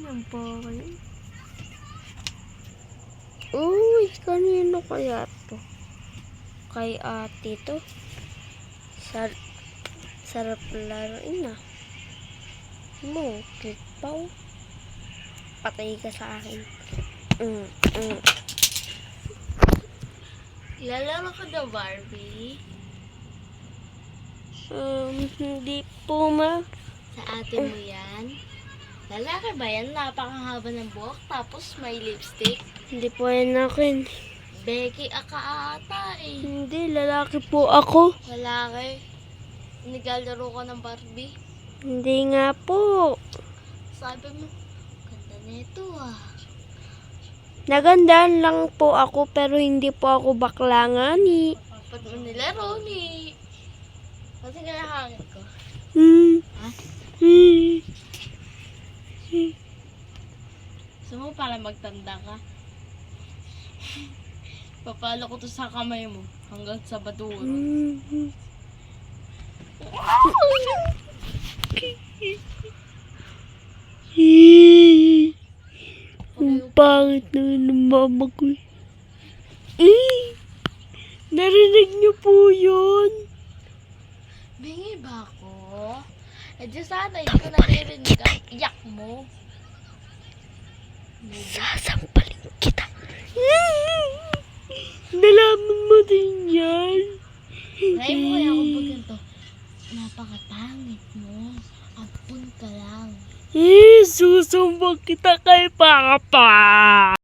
Ang bakit? Uy, kanino kaya to? Kay ate to. Sarap laruin ah. Mo, cute pa oh. Patay ka sa akin. Lalaro ka daw, Barbie? Hindi po ma. Sa ate mo yan? Lalaki ba yan? Napakahaba ng buhok tapos may lipstick. Hindi po yan akin. Becky aka ata eh. Hindi, lalaki po ako. Lalaki. Naglalaro ka ng Barbie. Hindi nga po. Sabi mo, ganda nito ah. Nagandaan lang po ako pero hindi po ako bakla nga ni. Ba't mo nilaro ni? Kasi kinakangit ko. Ha? Gusto mo para magtanda ka? Papalo ko to sa kamay mo hanggang sa baduro. Ang pangit na ng mama ko. Narinig niyo po yun? Bingi ba ako? Eh di sana hindi ko naririnig ang iyak mo. Sasampalin kita. Nalaman mo din yan. Try mo kaya kung pag ganito. Napakapangit mo. Ampun ka lang. Susumbong kita kay Papa.